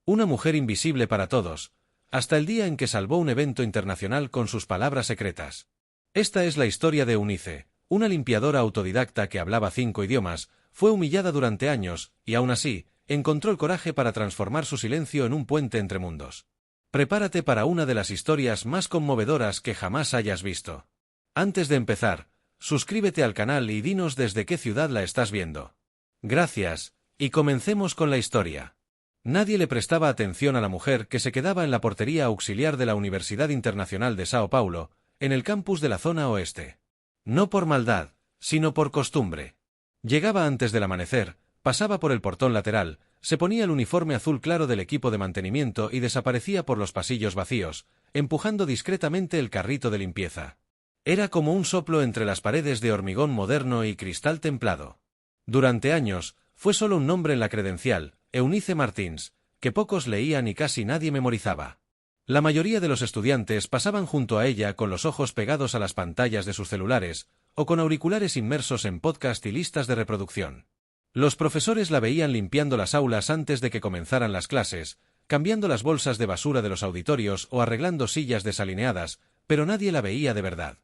Una mujer invisible para todos, hasta el día en que salvó un evento internacional con sus palabras secretas. Esta es la historia de Eunice, una limpiadora autodidacta que hablaba 5 idiomas, fue humillada durante años, y aún así, encontró el coraje para transformar su silencio en un puente entre mundos. Prepárate para una de las historias más conmovedoras que jamás hayas visto. Antes de empezar, suscríbete al canal y dinos desde qué ciudad la estás viendo. Gracias, y comencemos con la historia. Nadie le prestaba atención a la mujer que se quedaba en la portería auxiliar de la Universidad Internacional de Sao Paulo, en el campus de la zona oeste. No por maldad, sino por costumbre. Llegaba antes del amanecer, pasaba por el portón lateral, se ponía el uniforme azul claro del equipo de mantenimiento y desaparecía por los pasillos vacíos, empujando discretamente el carrito de limpieza. Era como un soplo entre las paredes de hormigón moderno y cristal templado. Durante años, fue solo un nombre en la credencial, Eunice Martins, que pocos leían y casi nadie memorizaba. La mayoría de los estudiantes pasaban junto a ella con los ojos pegados a las pantallas de sus celulares, o con auriculares inmersos en podcast y listas de reproducción. Los profesores la veían limpiando las aulas antes de que comenzaran las clases, cambiando las bolsas de basura de los auditorios o arreglando sillas desalineadas, pero nadie la veía de verdad.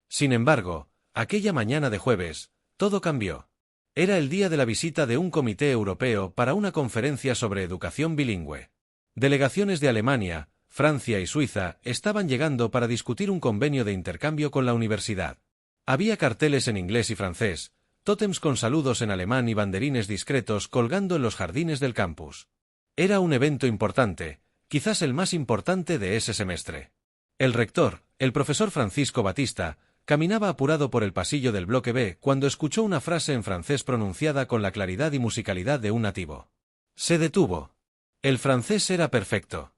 Sin embargo, aquella mañana de jueves, todo cambió. Era el día de la visita de un comité europeo para una conferencia sobre educación bilingüe. Delegaciones de Alemania, Francia y Suiza estaban llegando para discutir un convenio de intercambio con la universidad. Había carteles en inglés y francés, tótems con saludos en alemán y banderines discretos colgando en los jardines del campus. Era un evento importante, quizás el más importante de ese semestre. El rector, el profesor Francisco Batista, caminaba apurado por el pasillo del bloque B cuando escuchó una frase en francés pronunciada con la claridad y musicalidad de un nativo. Se detuvo. El francés era perfecto.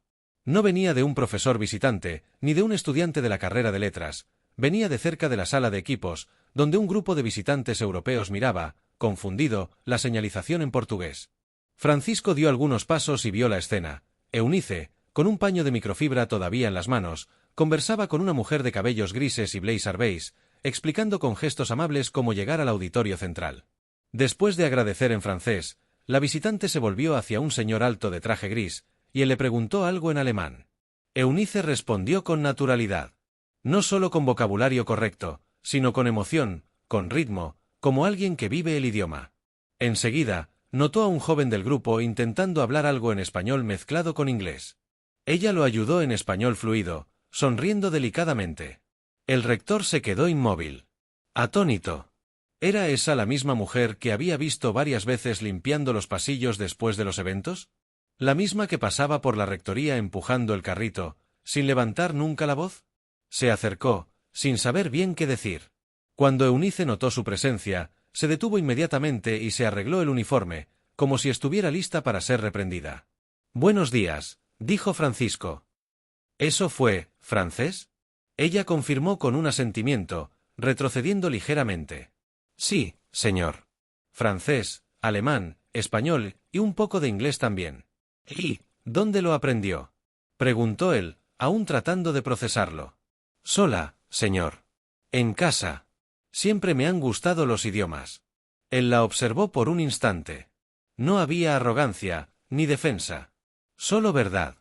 No venía de un profesor visitante, ni de un estudiante de la carrera de letras, venía de cerca de la sala de equipos, donde un grupo de visitantes europeos miraba, confundido, la señalización en portugués. Francisco dio algunos pasos y vio la escena. Eunice, con un paño de microfibra todavía en las manos, conversaba con una mujer de cabellos grises y blazer beige, explicando con gestos amables cómo llegar al auditorio central. Después de agradecer en francés, la visitante se volvió hacia un señor alto de traje gris, y él le preguntó algo en alemán. Eunice respondió con naturalidad. No solo con vocabulario correcto, sino con emoción, con ritmo, como alguien que vive el idioma. Enseguida, notó a un joven del grupo intentando hablar algo en español mezclado con inglés. Ella lo ayudó en español fluido, sonriendo delicadamente. El rector se quedó inmóvil. Atónito. ¿Era esa la misma mujer que había visto varias veces limpiando los pasillos después de los eventos? ¿La misma que pasaba por la rectoría empujando el carrito, sin levantar nunca la voz? Se acercó, sin saber bien qué decir. Cuando Eunice notó su presencia, se detuvo inmediatamente y se arregló el uniforme, como si estuviera lista para ser reprendida. «Buenos días», dijo Francisco. «¿Eso fue francés?» Ella confirmó con un asentimiento, retrocediendo ligeramente. «Sí, señor. Francés, alemán, español y un poco de inglés también». «¿Y dónde lo aprendió?», preguntó él, aún tratando de procesarlo. «Sola, señor. En casa. Siempre me han gustado los idiomas». Él la observó por un instante. No había arrogancia, ni defensa. Solo verdad.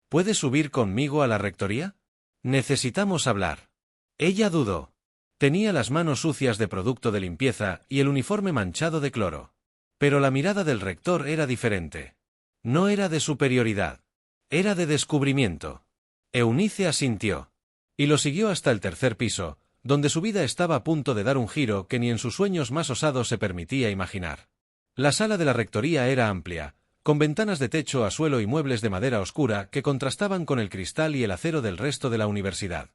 ¿Puede subir conmigo a la rectoría? Necesitamos hablar. Ella dudó. Tenía las manos sucias de producto de limpieza y el uniforme manchado de cloro. Pero la mirada del rector era diferente. No era de superioridad. Era de descubrimiento. Eunice asintió. Y lo siguió hasta el tercer piso, donde su vida estaba a punto de dar un giro que ni en sus sueños más osados se permitía imaginar. La sala de la rectoría era amplia, con ventanas de techo a suelo y muebles de madera oscura que contrastaban con el cristal y el acero del resto de la universidad.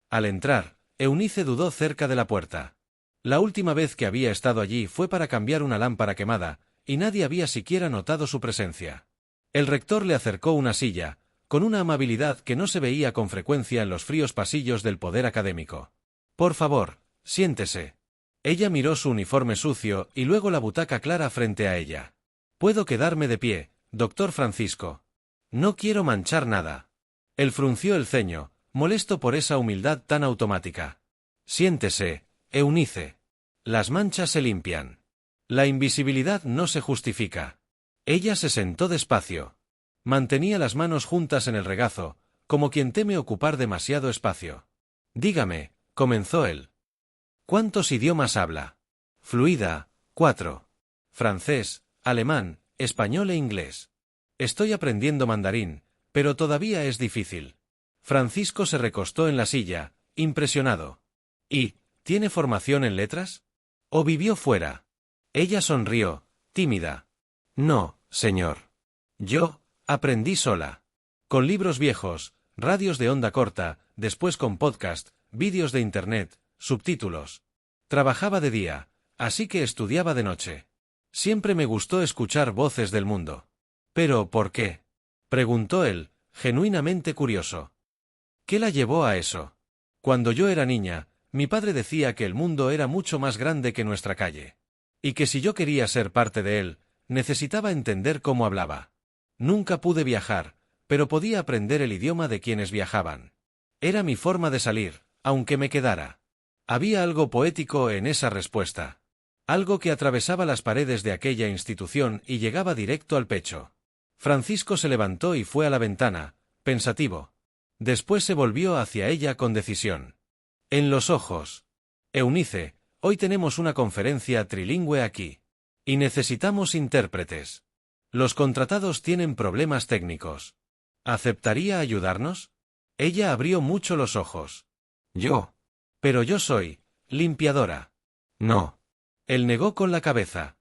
Al entrar, Eunice dudó cerca de la puerta. La última vez que había estado allí fue para cambiar una lámpara quemada, y nadie había siquiera notado su presencia. El rector le acercó una silla, con una amabilidad que no se veía con frecuencia en los fríos pasillos del poder académico. «Por favor, siéntese». Ella miró su uniforme sucio y luego la butaca clara frente a ella. «Puedo quedarme de pie, doctor Francisco. No quiero manchar nada». Él frunció el ceño, molesto por esa humildad tan automática. «Siéntese, Eunice. Las manchas se limpian. La invisibilidad no se justifica». Ella se sentó despacio. Mantenía las manos juntas en el regazo, como quien teme ocupar demasiado espacio. Dígame, comenzó él. ¿Cuántos idiomas habla? Fluida, 4. Francés, alemán, español e inglés. Estoy aprendiendo mandarín, pero todavía es difícil. Francisco se recostó en la silla, impresionado. ¿Y, tiene formación en letras? ¿O vivió fuera? Ella sonrió, tímida. No, señor. Yo, aprendí sola. Con libros viejos, radios de onda corta, después con podcast, vídeos de internet, subtítulos. Trabajaba de día, así que estudiaba de noche. Siempre me gustó escuchar voces del mundo. ¿Pero por qué? Preguntó él, genuinamente curioso. ¿Qué la llevó a eso? Cuando yo era niña, mi padre decía que el mundo era mucho más grande que nuestra calle. Y que si yo quería ser parte de él, necesitaba entender cómo hablaba. Nunca pude viajar, pero podía aprender el idioma de quienes viajaban. Era mi forma de salir, aunque me quedara. Había algo poético en esa respuesta. Algo que atravesaba las paredes de aquella institución y llegaba directo al pecho. Francisco se levantó y fue a la ventana, pensativo. Después se volvió hacia ella con decisión. En los ojos. Eunice, hoy tenemos una conferencia trilingüe aquí. Y necesitamos intérpretes. Los contratados tienen problemas técnicos. ¿Aceptaría ayudarnos? Ella abrió mucho los ojos. Yo. Pero yo soy limpiadora. No. Él negó con la cabeza.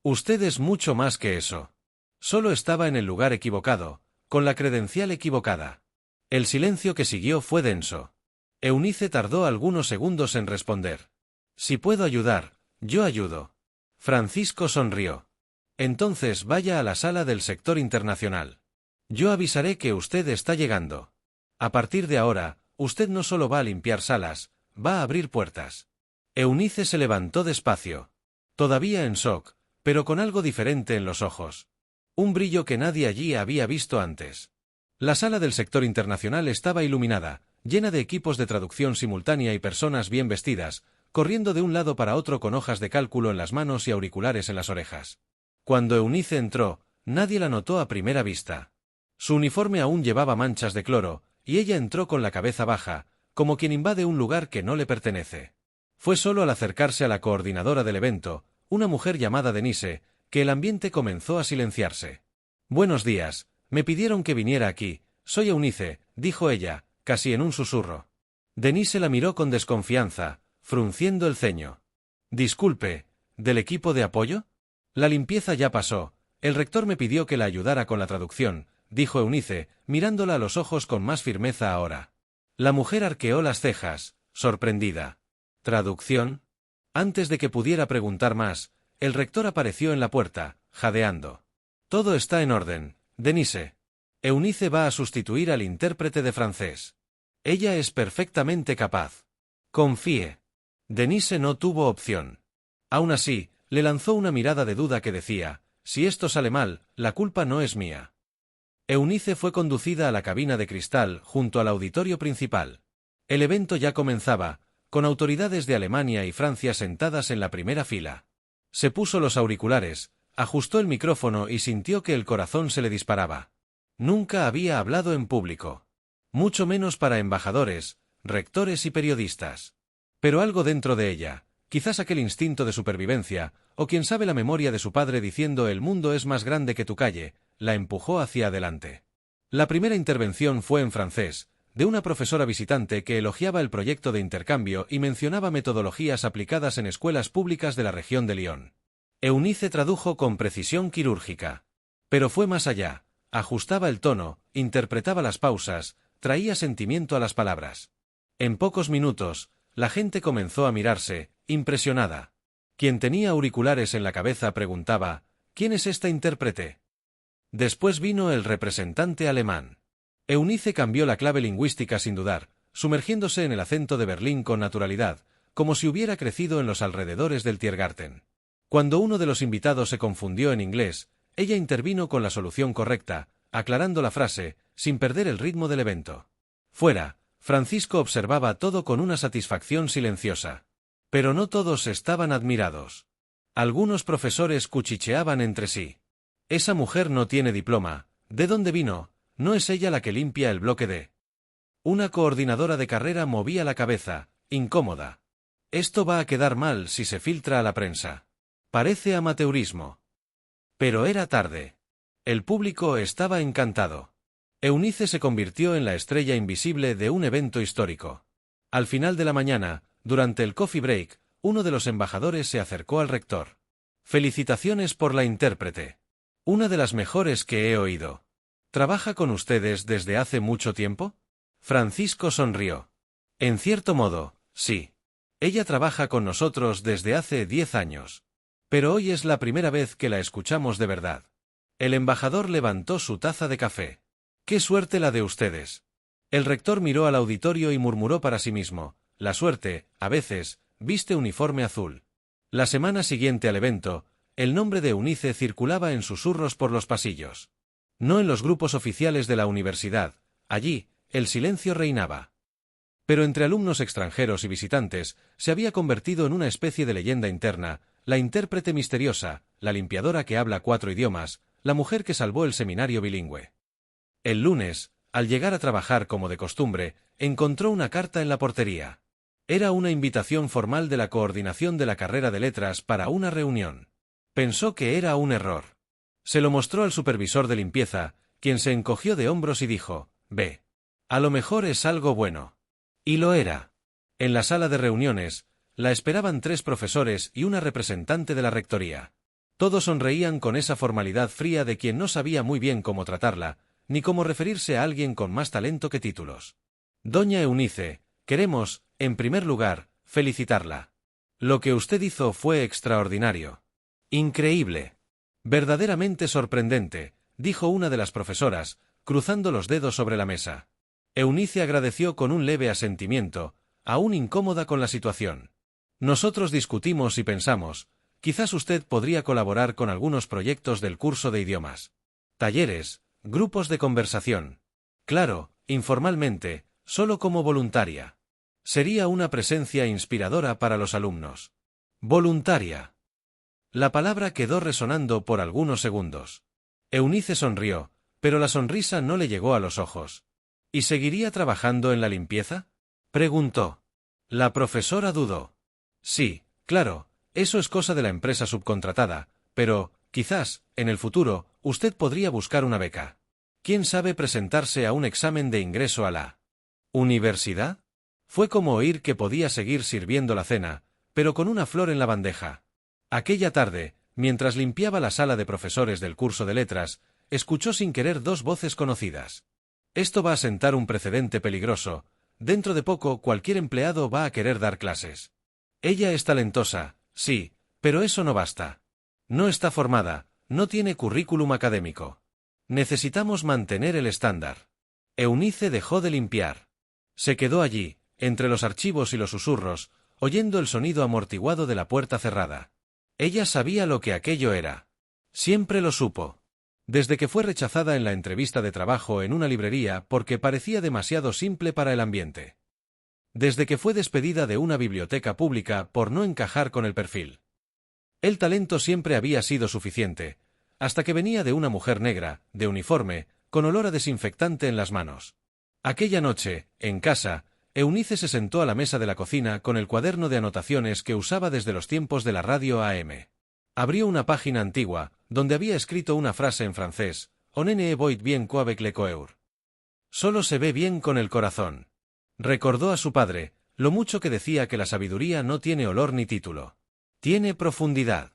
Usted es mucho más que eso. Solo estaba en el lugar equivocado, con la credencial equivocada. El silencio que siguió fue denso. Eunice tardó algunos segundos en responder. Si puedo ayudar, yo ayudo. Francisco sonrió. Entonces vaya a la sala del sector internacional. Yo avisaré que usted está llegando. A partir de ahora, usted no solo va a limpiar salas, va a abrir puertas. Eunice se levantó despacio. Todavía en shock, pero con algo diferente en los ojos. Un brillo que nadie allí había visto antes. La sala del sector internacional estaba iluminada, llena de equipos de traducción simultánea y personas bien vestidas, corriendo de un lado para otro con hojas de cálculo en las manos y auriculares en las orejas. Cuando Eunice entró, nadie la notó a primera vista. Su uniforme aún llevaba manchas de cloro, y ella entró con la cabeza baja, como quien invade un lugar que no le pertenece. Fue solo al acercarse a la coordinadora del evento, una mujer llamada Denise, que el ambiente comenzó a silenciarse. Buenos días, me pidieron que viniera aquí, soy Eunice, dijo ella, casi en un susurro. Denise la miró con desconfianza, frunciendo el ceño. Disculpe, ¿del equipo de apoyo? La limpieza ya pasó, el rector me pidió que la ayudara con la traducción, dijo Eunice, mirándola a los ojos con más firmeza ahora. La mujer arqueó las cejas, sorprendida. ¿Traducción? Antes de que pudiera preguntar más, el rector apareció en la puerta, jadeando. Todo está en orden, Denise. Eunice va a sustituir al intérprete de francés. Ella es perfectamente capaz. Confíe. Denise no tuvo opción. Aún así, le lanzó una mirada de duda que decía, si esto sale mal, la culpa no es mía. Eunice fue conducida a la cabina de cristal junto al auditorio principal. El evento ya comenzaba, con autoridades de Alemania y Francia sentadas en la primera fila. Se puso los auriculares, ajustó el micrófono y sintió que el corazón se le disparaba. Nunca había hablado en público. Mucho menos para embajadores, rectores y periodistas. Pero algo dentro de ella, quizás aquel instinto de supervivencia, o quién sabe la memoria de su padre diciendo el mundo es más grande que tu calle, la empujó hacia adelante. La primera intervención fue en francés, de una profesora visitante que elogiaba el proyecto de intercambio y mencionaba metodologías aplicadas en escuelas públicas de la región de Lyon. Eunice tradujo con precisión quirúrgica. Pero fue más allá, ajustaba el tono, interpretaba las pausas, traía sentimiento a las palabras. En pocos minutos, la gente comenzó a mirarse, impresionada. Quien tenía auriculares en la cabeza preguntaba, ¿quién es esta intérprete? Después vino el representante alemán. Eunice cambió la clave lingüística sin dudar, sumergiéndose en el acento de Berlín con naturalidad, como si hubiera crecido en los alrededores del Tiergarten. Cuando uno de los invitados se confundió en inglés, ella intervino con la solución correcta, aclarando la frase, sin perder el ritmo del evento. Fuera, Francisco observaba todo con una satisfacción silenciosa. Pero no todos estaban admirados. Algunos profesores cuchicheaban entre sí. Esa mujer no tiene diploma, ¿De dónde vino? ¿No es ella la que limpia el bloque D? Una coordinadora de carrera movía la cabeza, incómoda. Esto va a quedar mal si se filtra a la prensa. Parece amateurismo. Pero era tarde. El público estaba encantado. Eunice se convirtió en la estrella invisible de un evento histórico. Al final de la mañana, durante el coffee break, uno de los embajadores se acercó al rector. «Felicitaciones por la intérprete. Una de las mejores que he oído. ¿Trabaja con ustedes desde hace mucho tiempo?» Francisco sonrió. «En cierto modo, sí. Ella trabaja con nosotros desde hace 10 años. Pero hoy es la primera vez que la escuchamos de verdad». El embajador levantó su taza de café. «¡Qué suerte la de ustedes!». El rector miró al auditorio y murmuró para sí mismo: «La suerte, a veces, viste uniforme azul». La semana siguiente al evento, el nombre de Eunice circulaba en susurros por los pasillos. No en los grupos oficiales de la universidad, allí, el silencio reinaba. Pero entre alumnos extranjeros y visitantes, se había convertido en una especie de leyenda interna, la intérprete misteriosa, la limpiadora que habla 4 idiomas, la mujer que salvó el seminario bilingüe. El lunes, al llegar a trabajar como de costumbre, encontró una carta en la portería. Era una invitación formal de la coordinación de la carrera de letras para una reunión. Pensó que era un error. Se lo mostró al supervisor de limpieza, quien se encogió de hombros y dijo: «Ve. A lo mejor es algo bueno». Y lo era. En la sala de reuniones, la esperaban 3 profesores y una representante de la rectoría. Todos sonreían con esa formalidad fría de quien no sabía muy bien cómo tratarla, ni cómo referirse a alguien con más talento que títulos. «Doña Eunice, queremos, en primer lugar, felicitarla. Lo que usted hizo fue extraordinario. Increíble. Verdaderamente sorprendente», dijo una de las profesoras, cruzando los dedos sobre la mesa. Eunice agradeció con un leve asentimiento, aún incómoda con la situación. «Nosotros discutimos y pensamos, quizás usted podría colaborar con algunos proyectos del curso de idiomas. Talleres, grupos de conversación. Claro, informalmente, solo como voluntaria. Sería una presencia inspiradora para los alumnos». Voluntaria. La palabra quedó resonando por algunos segundos. Eunice sonrió, pero la sonrisa no le llegó a los ojos. «¿Y seguiría trabajando en la limpieza?», preguntó. La profesora dudó. «Sí, claro, eso es cosa de la empresa subcontratada, pero, quizás, en el futuro, usted podría buscar una beca. ¿Quién sabe presentarse a un examen de ingreso a la universidad?». Fue como oír que podía seguir sirviendo la cena, pero con una flor en la bandeja. Aquella tarde, mientras limpiaba la sala de profesores del curso de letras, escuchó sin querer 2 voces conocidas. «Esto va a sentar un precedente peligroso. Dentro de poco cualquier empleado va a querer dar clases. Ella es talentosa, sí, pero eso no basta. No está formada, no tiene currículum académico. Necesitamos mantener el estándar». Eunice dejó de limpiar. Se quedó allí, entre los archivos y los susurros, oyendo el sonido amortiguado de la puerta cerrada. Ella sabía lo que aquello era. Siempre lo supo. Desde que fue rechazada en la entrevista de trabajo en una librería porque parecía demasiado simple para el ambiente. Desde que fue despedida de una biblioteca pública por no encajar con el perfil. El talento siempre había sido suficiente, hasta que venía de una mujer negra, de uniforme, con olor a desinfectante en las manos. Aquella noche, en casa, Eunice se sentó a la mesa de la cocina con el cuaderno de anotaciones que usaba desde los tiempos de la radio AM. Abrió una página antigua, donde había escrito una frase en francés: «On ne voit bien qu'avec le cœur». Solo se ve bien con el corazón. Recordó a su padre, lo mucho que decía que la sabiduría no tiene olor ni título. Tiene profundidad.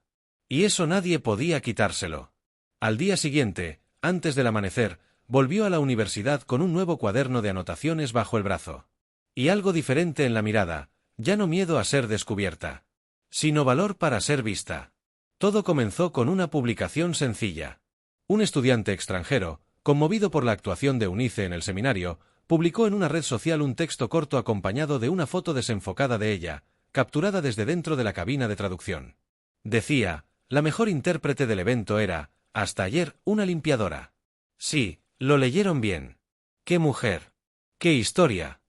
Y eso nadie podía quitárselo. Al día siguiente, antes del amanecer, volvió a la universidad con un nuevo cuaderno de anotaciones bajo el brazo. Y algo diferente en la mirada, ya no miedo a ser descubierta, sino valor para ser vista. Todo comenzó con una publicación sencilla. Un estudiante extranjero, conmovido por la actuación de Eunice en el seminario, publicó en una red social un texto corto acompañado de una foto desenfocada de ella, capturada desde dentro de la cabina de traducción. Decía: «La mejor intérprete del evento era, hasta ayer, una limpiadora». Sí, lo leyeron bien. ¡Qué mujer! ¡Qué historia!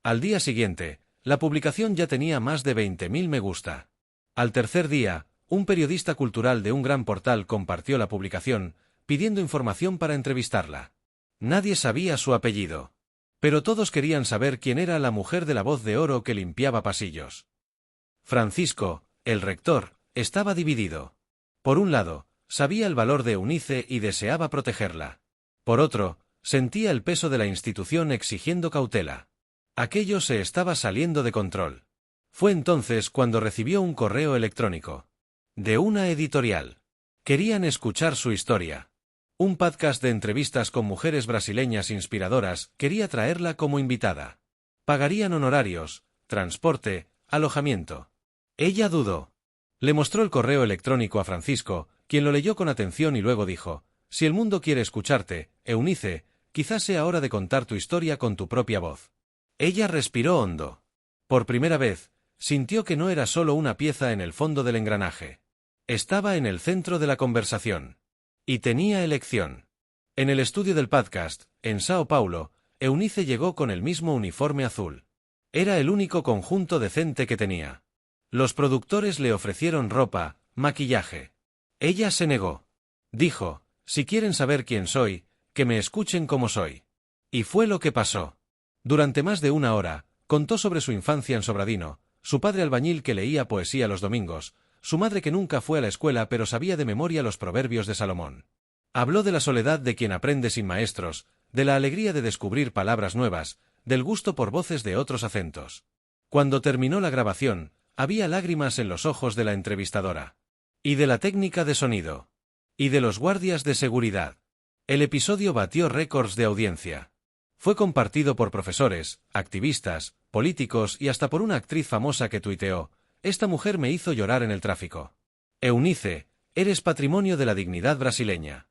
Al día siguiente, la publicación ya tenía más de 20.000 me gusta. Al tercer día, un periodista cultural de un gran portal compartió la publicación, pidiendo información para entrevistarla. Nadie sabía su apellido. Pero todos querían saber quién era la mujer de la voz de oro que limpiaba pasillos. Francisco, el rector, estaba dividido. Por un lado, sabía el valor de Eunice y deseaba protegerla. Por otro, sentía el peso de la institución exigiendo cautela. Aquello se estaba saliendo de control. Fue entonces cuando recibió un correo electrónico. De una editorial. Querían escuchar su historia. Un podcast de entrevistas con mujeres brasileñas inspiradoras quería traerla como invitada. Pagarían honorarios, transporte, alojamiento. Ella dudó. Le mostró el correo electrónico a Francisco, quien lo leyó con atención y luego dijo: «Si el mundo quiere escucharte, Eunice, quizás sea hora de contar tu historia con tu propia voz». Ella respiró hondo. Por primera vez, sintió que no era solo una pieza en el fondo del engranaje. Estaba en el centro de la conversación. Y tenía elección. En el estudio del podcast, en Sao Paulo, Eunice llegó con el mismo uniforme azul. Era el único conjunto decente que tenía. Los productores le ofrecieron ropa, maquillaje. Ella se negó. Dijo: «Si quieren saber quién soy, que me escuchen como soy». Y fue lo que pasó. Durante más de una hora, contó sobre su infancia en Sobradino, su padre albañil que leía poesía los domingos, su madre que nunca fue a la escuela pero sabía de memoria los proverbios de Salomón. Habló de la soledad de quien aprende sin maestros, de la alegría de descubrir palabras nuevas, del gusto por voces de otros acentos. Cuando terminó la grabación, había lágrimas en los ojos de la entrevistadora. Y de la técnica de sonido. Y de los guardias de seguridad. El episodio batió récords de audiencia. Fue compartido por profesores, activistas, políticos y hasta por una actriz famosa que tuiteó: «Esta mujer me hizo llorar en el tráfico. Eunice, eres patrimonio de la dignidad brasileña».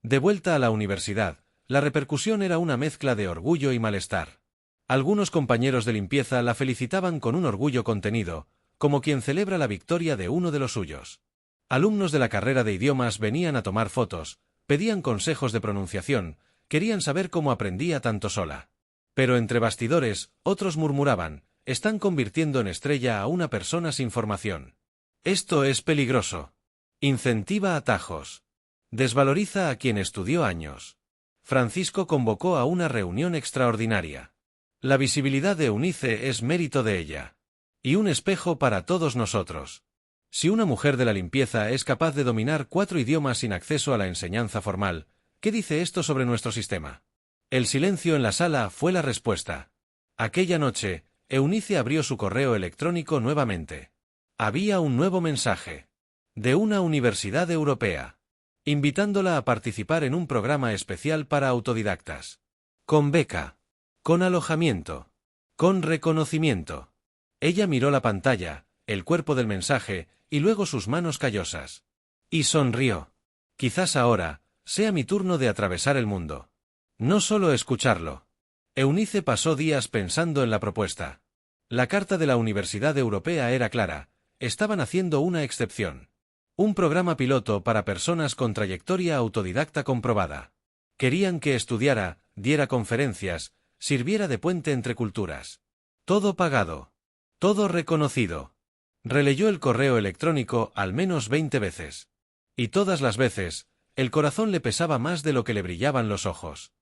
De vuelta a la universidad, la repercusión era una mezcla de orgullo y malestar. Algunos compañeros de limpieza la felicitaban con un orgullo contenido, como quien celebra la victoria de uno de los suyos. Alumnos de la carrera de idiomas venían a tomar fotos, pedían consejos de pronunciación, querían saber cómo aprendía tanto sola. Pero entre bastidores, otros murmuraban: «Están convirtiendo en estrella a una persona sin formación. Esto es peligroso. Incentiva atajos. Desvaloriza a quien estudió años». Francisco convocó a una reunión extraordinaria. La visibilidad de Eunice es mérito de ella. Y un espejo para todos nosotros. Si una mujer de la limpieza es capaz de dominar 4 idiomas sin acceso a la enseñanza formal, ¿qué dice esto sobre nuestro sistema? El silencio en la sala fue la respuesta. Aquella noche, Eunice abrió su correo electrónico nuevamente. Había un nuevo mensaje. De una universidad europea. Invitándola a participar en un programa especial para autodidactas. Con beca. Con alojamiento. Con reconocimiento. Ella miró la pantalla, el cuerpo del mensaje, y luego sus manos callosas. Y sonrió. Quizás ahora sea mi turno de atravesar el mundo. No solo escucharlo. Eunice pasó días pensando en la propuesta. La carta de la Universidad Europea era clara: estaban haciendo una excepción. Un programa piloto para personas con trayectoria autodidacta comprobada. Querían que estudiara, diera conferencias, sirviera de puente entre culturas. Todo pagado. Todo reconocido. Releyó el correo electrónico al menos 20 veces. Y todas las veces, el corazón le pesaba más de lo que le brillaban los ojos.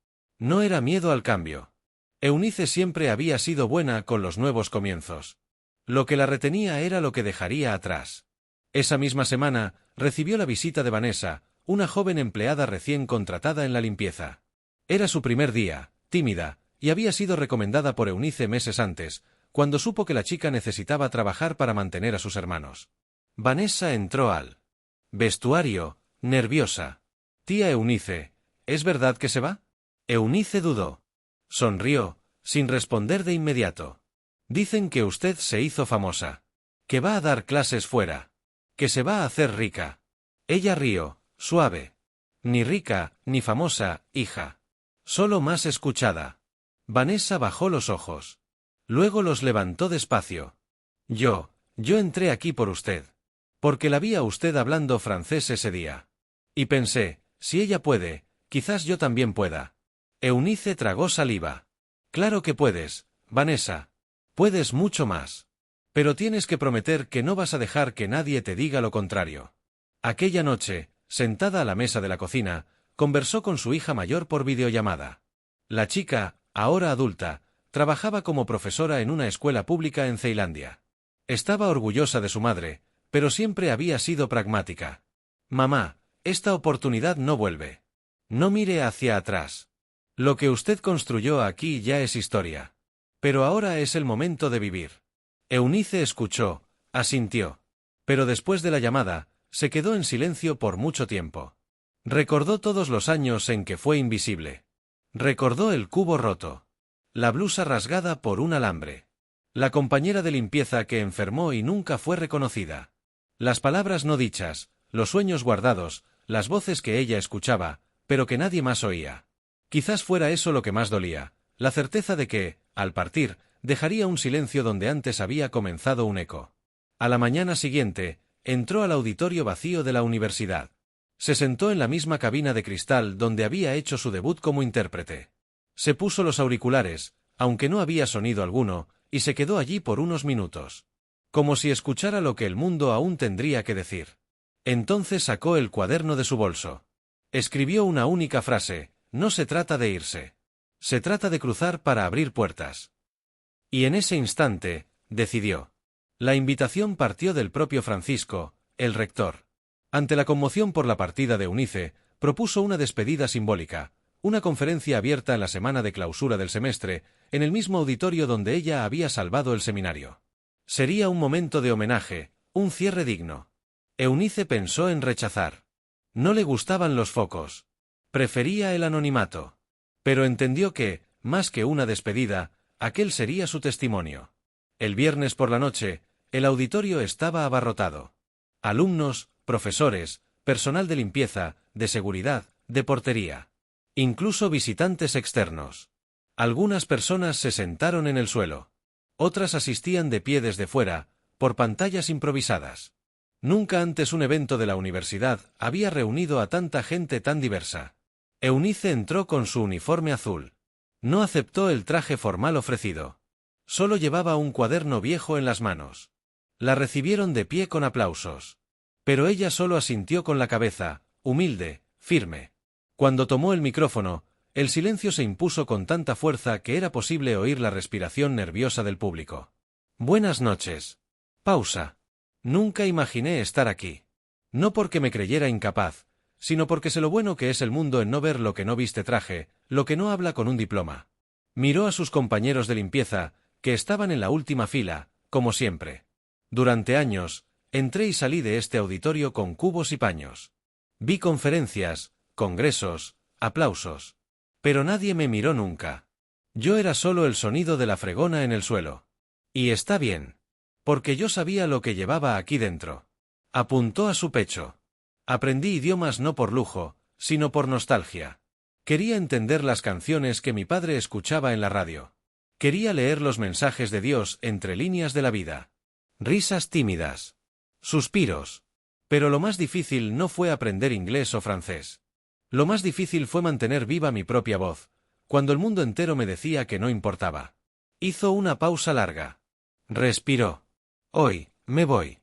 No era miedo al cambio. Eunice siempre había sido buena con los nuevos comienzos. Lo que la retenía era lo que dejaría atrás. Esa misma semana, recibió la visita de Vanessa, una joven empleada recién contratada en la limpieza. Era su primer día, tímida, y había sido recomendada por Eunice meses antes, cuando supo que la chica necesitaba trabajar para mantener a sus hermanos. Vanessa entró al vestuario, nerviosa. «Tía Eunice, ¿es verdad que se va?» Eunice dudó. Sonrió, sin responder de inmediato. «Dicen que usted se hizo famosa. Que va a dar clases fuera. Que se va a hacer rica». Ella rió, suave. «Ni rica, ni famosa, hija. Solo más escuchada». Vanessa bajó los ojos. Luego los levantó despacio. Yo entré aquí por usted. Porque la vi a usted hablando francés ese día. Y pensé, si ella puede, quizás yo también pueda». Eunice tragó saliva. «Claro que puedes, Vanessa. Puedes mucho más. Pero tienes que prometer que no vas a dejar que nadie te diga lo contrario». Aquella noche, sentada a la mesa de la cocina, conversó con su hija mayor por videollamada. La chica, ahora adulta, trabajaba como profesora en una escuela pública en Tailandia. Estaba orgullosa de su madre, pero siempre había sido pragmática. Mamá, esta oportunidad no vuelve. No mire hacia atrás. Lo que usted construyó aquí ya es historia. Pero ahora es el momento de vivir. Eunice escuchó, asintió. Pero después de la llamada, se quedó en silencio por mucho tiempo. Recordó todos los años en que fue invisible. Recordó el cubo roto. La blusa rasgada por un alambre. La compañera de limpieza que enfermó y nunca fue reconocida. Las palabras no dichas, los sueños guardados, las voces que ella escuchaba, pero que nadie más oía. Quizás fuera eso lo que más dolía, la certeza de que, al partir, dejaría un silencio donde antes había comenzado un eco. A la mañana siguiente, entró al auditorio vacío de la universidad. Se sentó en la misma cabina de cristal donde había hecho su debut como intérprete. Se puso los auriculares, aunque no había sonido alguno, y se quedó allí por unos minutos. Como si escuchara lo que el mundo aún tendría que decir. Entonces sacó el cuaderno de su bolso. Escribió una única frase: no se trata de irse. Se trata de cruzar para abrir puertas. Y en ese instante, decidió. La invitación partió del propio Francisco, el rector. Ante la conmoción por la partida de Eunice, propuso una despedida simbólica, una conferencia abierta en la semana de clausura del semestre, en el mismo auditorio donde ella había salvado el seminario. Sería un momento de homenaje, un cierre digno. Eunice pensó en rechazar. No le gustaban los focos. Prefería el anonimato. Pero entendió que, más que una despedida, aquel sería su testimonio. El viernes por la noche, el auditorio estaba abarrotado. Alumnos, profesores, personal de limpieza, de seguridad, de portería. Incluso visitantes externos. Algunas personas se sentaron en el suelo. Otras asistían de pie desde fuera, por pantallas improvisadas. Nunca antes un evento de la universidad había reunido a tanta gente tan diversa. Eunice entró con su uniforme azul. No aceptó el traje formal ofrecido. Solo llevaba un cuaderno viejo en las manos. La recibieron de pie con aplausos. Pero ella solo asintió con la cabeza, humilde, firme. Cuando tomó el micrófono, el silencio se impuso con tanta fuerza que era posible oír la respiración nerviosa del público. Buenas noches. Pausa. Nunca imaginé estar aquí. No porque me creyera incapaz, sino porque sé lo bueno que es el mundo en no ver lo que no viste traje, lo que no habla con un diploma. Miró a sus compañeros de limpieza, que estaban en la última fila, como siempre. Durante años, entré y salí de este auditorio con cubos y paños. Vi conferencias, congresos, aplausos. Pero nadie me miró nunca. Yo era solo el sonido de la fregona en el suelo. Y está bien. Porque yo sabía lo que llevaba aquí dentro. Apuntó a su pecho. Aprendí idiomas no por lujo, sino por nostalgia. Quería entender las canciones que mi padre escuchaba en la radio. Quería leer los mensajes de Dios entre líneas de la vida. Risas tímidas. Suspiros. Pero lo más difícil no fue aprender inglés o francés. Lo más difícil fue mantener viva mi propia voz, cuando el mundo entero me decía que no importaba. Hizo una pausa larga. Respiró. Hoy, me voy.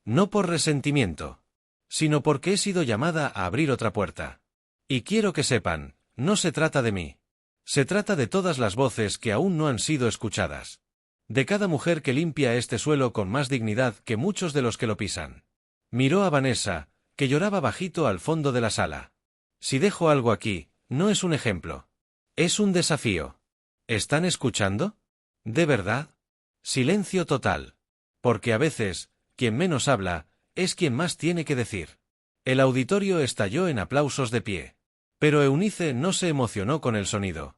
No por resentimiento, sino porque he sido llamada a abrir otra puerta. Y quiero que sepan, no se trata de mí. Se trata de todas las voces que aún no han sido escuchadas. De cada mujer que limpia este suelo con más dignidad que muchos de los que lo pisan. Miró a Vanessa, que lloraba bajito al fondo de la sala. Si dejo algo aquí, no es un ejemplo. Es un desafío. ¿Están escuchando? ¿De verdad? Silencio total. Porque a veces, quien menos habla, es quien más tiene que decir. El auditorio estalló en aplausos de pie. Pero Eunice no se emocionó con el sonido.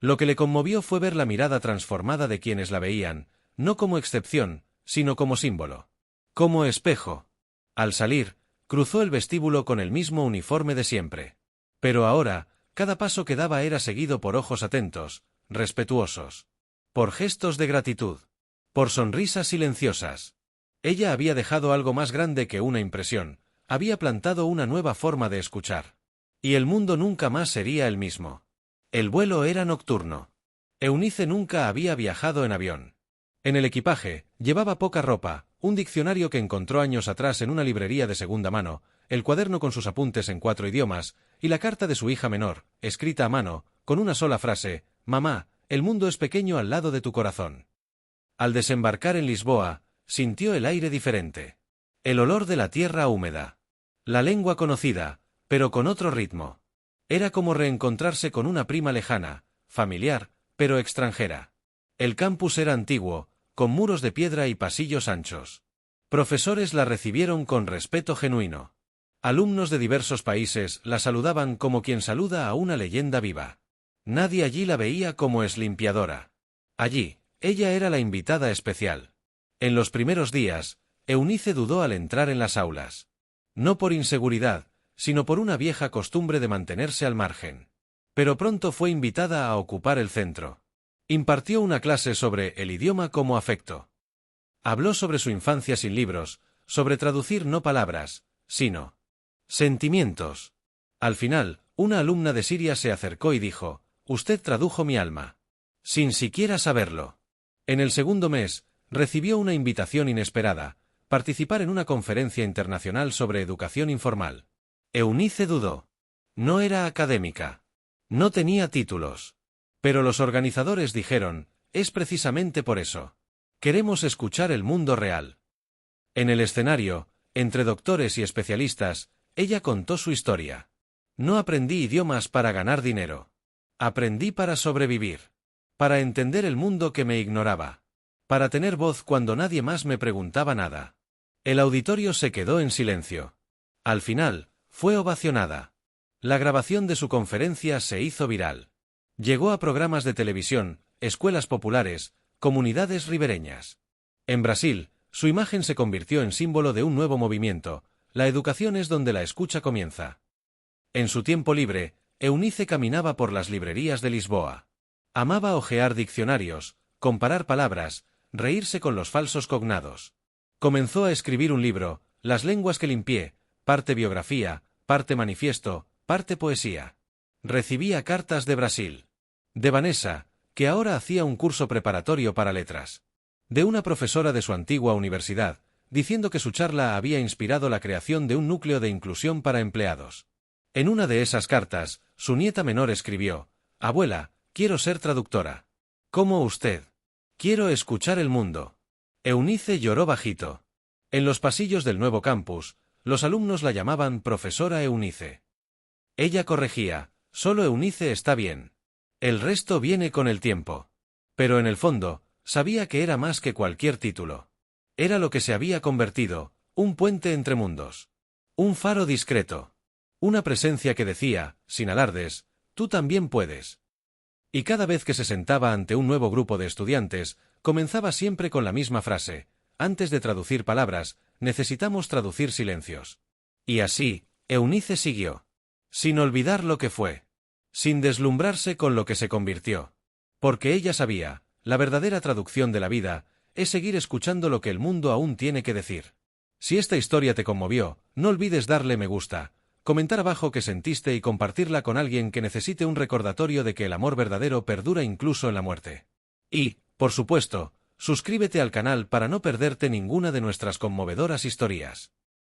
Lo que le conmovió fue ver la mirada transformada de quienes la veían, no como excepción, sino como símbolo. Como espejo. Al salir, cruzó el vestíbulo con el mismo uniforme de siempre. Pero ahora, cada paso que daba era seguido por ojos atentos, respetuosos. Por gestos de gratitud. Por sonrisas silenciosas. Ella había dejado algo más grande que una impresión, había plantado una nueva forma de escuchar. Y el mundo nunca más sería el mismo. El vuelo era nocturno. Eunice nunca había viajado en avión. En el equipaje, llevaba poca ropa, un diccionario que encontró años atrás en una librería de segunda mano, el cuaderno con sus apuntes en 4 idiomas, y la carta de su hija menor, escrita a mano, con una sola frase: «Mamá, el mundo es pequeño al lado de tu corazón». Al desembarcar en Lisboa, sintió el aire diferente. El olor de la tierra húmeda. La lengua conocida, pero con otro ritmo. Era como reencontrarse con una prima lejana, familiar, pero extranjera. El campus era antiguo, con muros de piedra y pasillos anchos. Profesores la recibieron con respeto genuino. Alumnos de diversos países la saludaban como quien saluda a una leyenda viva. Nadie allí la veía como limpiadora. Allí, ella era la invitada especial. En los primeros días, Eunice dudó al entrar en las aulas. No por inseguridad, sino por una vieja costumbre de mantenerse al margen. Pero pronto fue invitada a ocupar el centro. Impartió una clase sobre el idioma como afecto. Habló sobre su infancia sin libros, sobre traducir no palabras, sino sentimientos. Al final, una alumna de Siria se acercó y dijo: «Usted tradujo mi alma». Sin siquiera saberlo. En el segundo mes, recibió una invitación inesperada: participar en una conferencia internacional sobre educación informal. Eunice dudó. No era académica. No tenía títulos. Pero los organizadores dijeron: «Es precisamente por eso. Queremos escuchar el mundo real». En el escenario, entre doctores y especialistas, ella contó su historia. «No aprendí idiomas para ganar dinero. Aprendí para sobrevivir. Para entender el mundo que me ignoraba. Para tener voz cuando nadie más me preguntaba nada». El auditorio se quedó en silencio. Al final, fue ovacionada. La grabación de su conferencia se hizo viral. Llegó a programas de televisión, escuelas populares, comunidades ribereñas. En Brasil, su imagen se convirtió en símbolo de un nuevo movimiento: la educación es donde la escucha comienza. En su tiempo libre, Eunice caminaba por las librerías de Lisboa. Amaba hojear diccionarios, comparar palabras, reírse con los falsos cognados. Comenzó a escribir un libro, Las lenguas que limpié, parte biografía, parte manifiesto, parte poesía. Recibía cartas de Brasil. De Vanessa, que ahora hacía un curso preparatorio para letras. De una profesora de su antigua universidad, diciendo que su charla había inspirado la creación de un núcleo de inclusión para empleados. En una de esas cartas, su nieta menor escribió: «Abuela, quiero ser traductora. ¿Como usted? Quiero escuchar el mundo». Eunice lloró bajito. En los pasillos del nuevo campus, los alumnos la llamaban profesora Eunice. Ella corregía: «Solo Eunice está bien. El resto viene con el tiempo». Pero en el fondo, sabía que era más que cualquier título. Era lo que se había convertido: un puente entre mundos. Un faro discreto. Una presencia que decía, sin alardes: «Tú también puedes». Y cada vez que se sentaba ante un nuevo grupo de estudiantes, comenzaba siempre con la misma frase: «Antes de traducir palabras, necesitamos traducir silencios». Y así, Eunice siguió. Sin olvidar lo que fue. Sin deslumbrarse con lo que se convirtió. Porque ella sabía: la verdadera traducción de la vida es seguir escuchando lo que el mundo aún tiene que decir. Si esta historia te conmovió, no olvides darle me gusta, comentar abajo qué sentiste y compartirla con alguien que necesite un recordatorio de que el amor verdadero perdura incluso en la muerte. Y, por supuesto, suscríbete al canal para no perderte ninguna de nuestras conmovedoras historias.